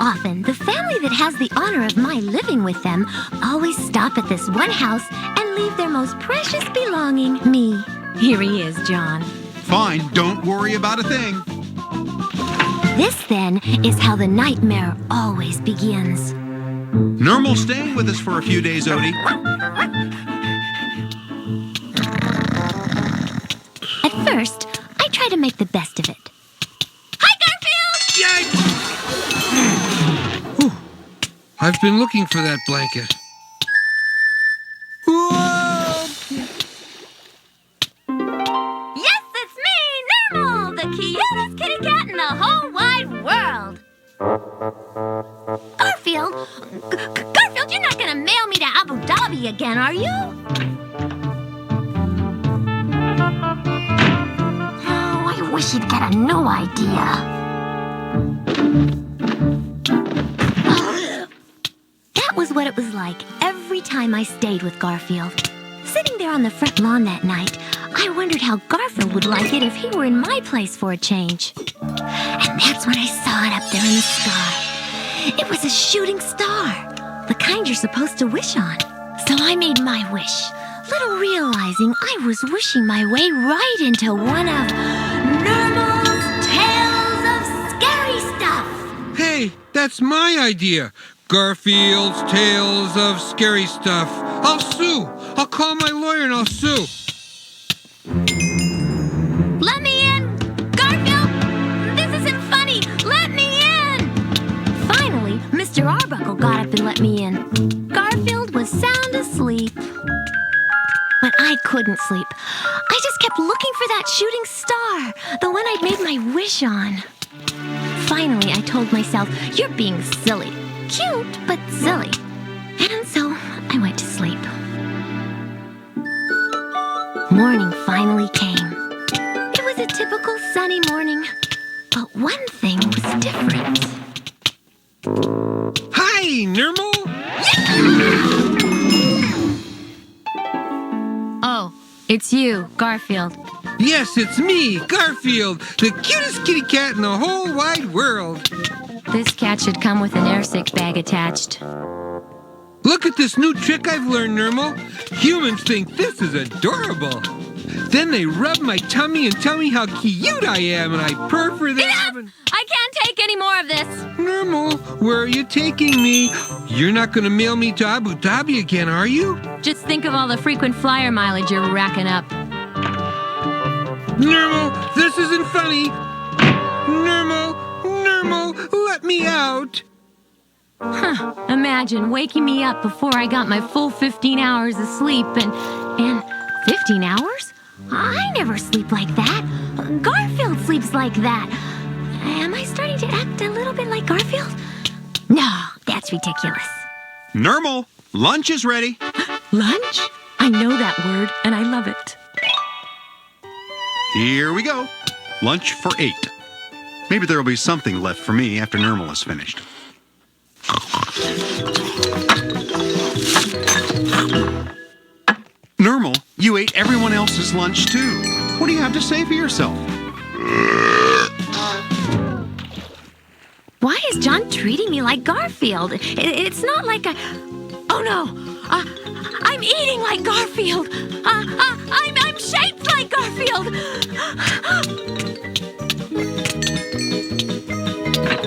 often, the family that has the honor of my living with them always stop at this one house and leave their most precious belonging, me. Here he is, John. Fine, don't worry about a thing. This, then, is how the nightmare always begins. Nermal's staying with us for a few days, Odie. At first, I try to make the best of it. Hi, Garfield! Yikes! I've been looking for that blanket. Whoa! Yes, it's me, Nermal, the cutest kitty cat in the whole wide world. Garfield? Garfield, you're not gonna mail me to Abu Dhabi again, are you? Oh, I wish you'd get a new idea. That was what it was like every time I stayed with Garfield. Sitting there on the front lawn that night, I wondered how Garfield would like it if he were in my place for a change. And that's when I saw it up there in the sky. It was a shooting star, the kind you're supposed to wish on. So I made my wish, little realizing I was wishing my way right into one of Nermal's Tales of Scary Stuff. Hey, that's my idea. Garfield's Tales of Scary Stuff. I'll sue. I'll call my lawyer and I'll sue. Let me in! Garfield! This isn't funny! Let me in! Finally, Mr. Arbuckle got up and let me in. Garfield was sound asleep. But I couldn't sleep. I just kept looking for that shooting star, the one I'd made my wish on. Finally, I told myself, you're being silly. Cute, but silly. And so, I went to sleep. Morning finally came. It was a typical sunny morning, but one thing was different. Hi, Nermal. Oh, it's you, Garfield. Yes, it's me, Garfield, the cutest kitty cat in the whole wide world. This cat should come with an airsick bag attached. Look at this new trick I've learned, Nermal. Humans think this is adorable. Then they rub my tummy and tell me how cute I am, and I purr for them. Enough! I can't take any more of this. Nermal, where are you taking me? You're not going to mail me to Abu Dhabi again, are you? Just think of all the frequent flyer mileage you're racking up. Nermal, this isn't funny. Nermal, let me out. Huh, imagine waking me up before I got my full 15 hours of sleep and 15 hours? I never sleep like that. Garfield sleeps like that. Am I starting to act a little bit like Garfield? No, that's ridiculous. Nermal, lunch is ready. Lunch? I know that word, and I love it. Here we go. Lunch for 8. Maybe there'll be something left for me after Nermal is finished. Nermal, you ate everyone else's lunch too. What do you have to say for yourself? Why is John treating me like Garfield? It's not like a... Oh no! I'm eating like Garfield! I'm shaped like Garfield!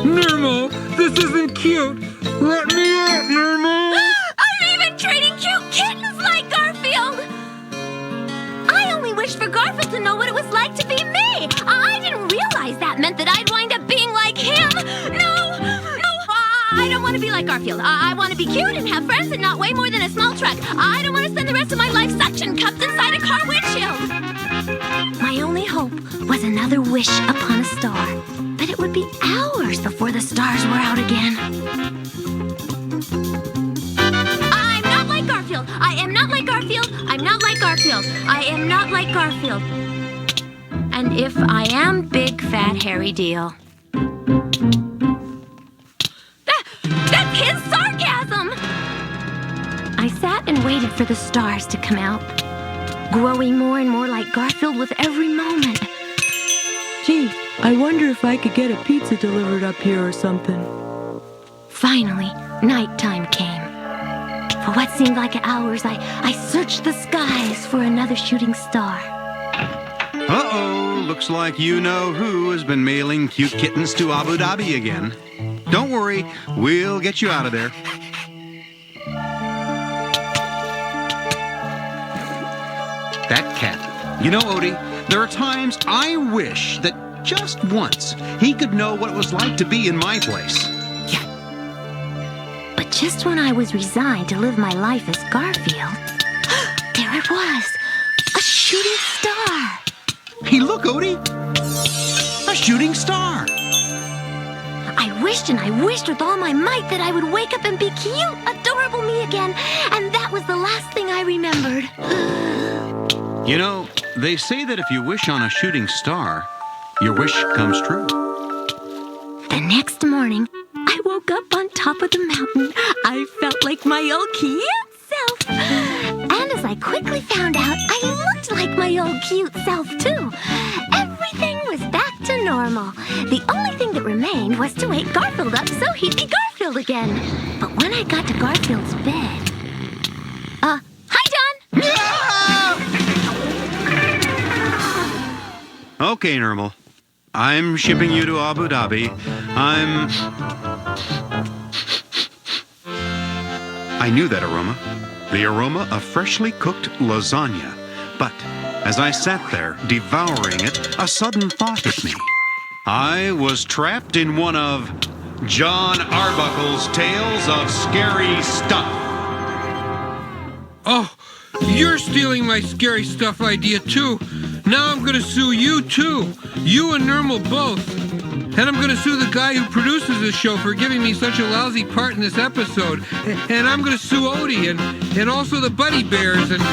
Nermal, this isn't cute. Let me out, Nermal. I'm even treating cute kittens like Garfield! I only wished for Garfield to know what it was like to be me! I didn't realize that meant that I'd wind up being like him! No! I don't want to be like Garfield. I want to be cute and have friends and not weigh more than a small truck. I don't want to spend the rest of my life suction cupped inside a car windshield. My only hope was another wish upon a star. But it would be hours before the stars were out again. I'm not like Garfield. I am not like Garfield. I'm not like Garfield. I am not like Garfield. And if I am big, fat, hairy deal... That's his sarcasm! I sat and waited for the stars to come out, growing more and more like Garfield with every moment. Gee, I wonder if I could get a pizza delivered up here or something. Finally, nighttime came. For what seemed like hours, I searched the skies for another shooting star. Uh-oh, looks like you-know-who has been mailing cute kittens to Abu Dhabi again. Don't worry, we'll get you out of there. That cat. You know, Odie, there are times I wish that just once he could know what it was like to be in my place. But just when I was resigned to live my life as Garfield, there it was, a shooting star. Hey, look, Odie! A shooting star! I wished and I wished with all my might that I would wake up and be cute, adorable me again, and that was the last thing I remembered. You know, they say that if you wish on a shooting star, your wish comes true. The next morning, I woke up on top of the mountain. I felt like my old cute self. And as I quickly found out, I looked like my old cute self, too. Everything was back to normal. The only thing that remained was to wake Garfield up so he'd be Garfield again. But when I got to Garfield's bed... hi, John! Okay, Nermal. I'm shipping you to Abu Dhabi. I knew that aroma. The aroma of freshly cooked lasagna. But as I sat there, devouring it, a sudden thought hit me. I was trapped in one of John Arbuckle's tales of scary stuff. Oh, you're stealing my scary stuff idea, too. Now I'm gonna sue you, too. You and Nermal both. And I'm gonna sue the guy who produces this show for giving me such a lousy part in this episode. And I'm gonna sue Odie and also the Buddy Bears and...